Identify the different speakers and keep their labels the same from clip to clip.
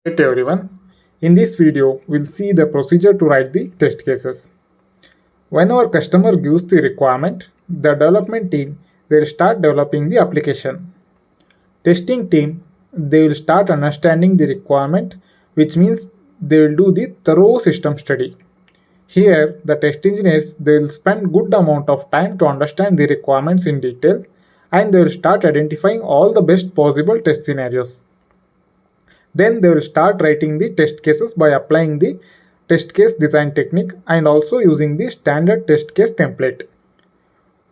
Speaker 1: Hey everyone, in this video we'll see the procedure to write the test cases. When our customer gives the requirement, the development team will start developing the application. Testing team, they will start understanding the requirement, which means they will do the thorough system study. Here the test engineers, they will spend good amount of time to understand the requirements in detail, and they will start identifying all the best possible test scenarios. Then they will start writing the test cases by applying the test case design technique and also using the standard test case template.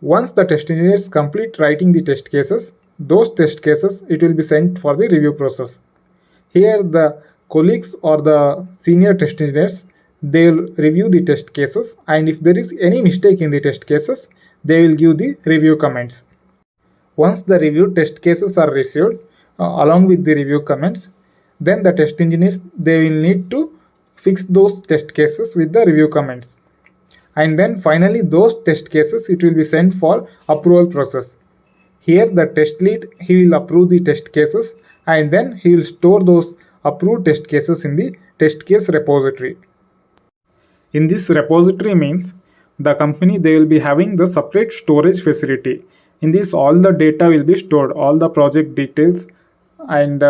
Speaker 1: Once the test engineers complete writing the test cases, those test cases it will be sent for the review process. Here the colleagues or the senior test engineers, they will review the test cases, and if there is any mistake in the test cases, they will give the review comments. Once the review test cases are received along with the review comments, then the test engineers, they will need to fix those test cases with the review comments. And then finally those test cases, it will be sent for approval process. Here the test lead, he will approve the test cases, and then he will store those approved test cases in the test case repository. In this repository means the company, they will be having the separate storage facility. In this all the data will be stored, all the project details and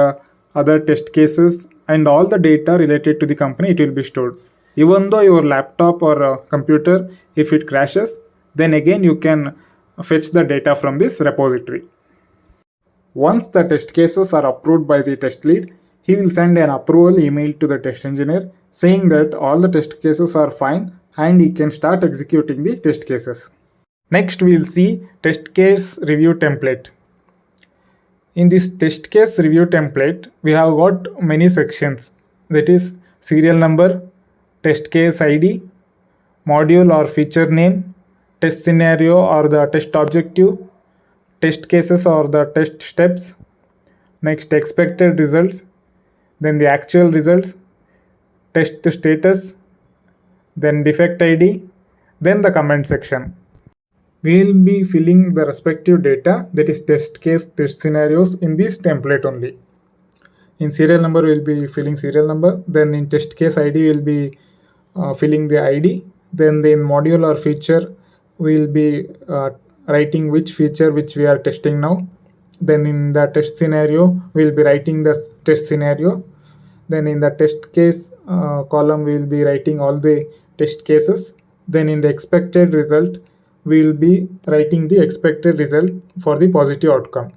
Speaker 1: other test cases and all the data related to the company, it will be stored. Even though your laptop or computer, if it crashes, then again you can fetch the data from this repository. Once the test cases are approved by the test lead, he will send an approval email to the test engineer saying that all the test cases are fine and he can start executing the test cases. Next we will see test case review template. In this test case review template, we have got many sections, that is serial number, test case ID, module or feature name, test scenario or the test objective, test cases or the test steps, next expected results, then the actual results, test status, then defect ID, then the comment section. We will be filling the respective data, that is test case, test scenarios, in this template only. In serial number we will be filling serial number, then in test case ID we will be filling the ID, then in module or feature we will be writing which feature which we are testing now, then in the test scenario we will be writing the test scenario, then in the test case column we will be writing all the test cases, then in the expected result we will be writing the expected result for the positive outcome.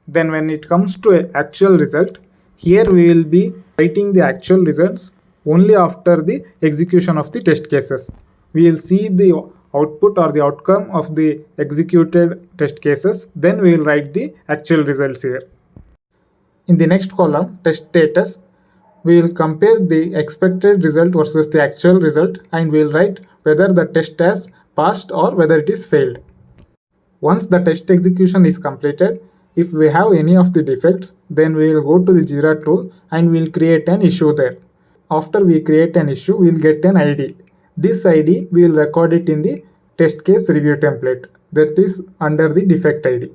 Speaker 1: Then when it comes to actual result, here we will be writing the actual results only after the execution of the test cases. We will see the output or the outcome of the executed test cases, then we will write the actual results here. In the next column, test status, we will compare the expected result versus the actual result, and we will write whether the test has passed or whether it is failed. Once the test execution is completed, if we have any of the defects, then we will go to the Jira tool and we will create an issue there. After we create an issue, we will get an ID. This ID we will record it in the test case review template, that is under the defect ID.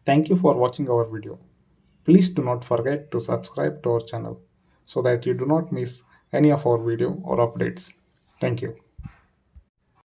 Speaker 1: Thank you for watching our video. Please do not forget to subscribe to our channel so that you do not miss any of our video or updates. Thank you.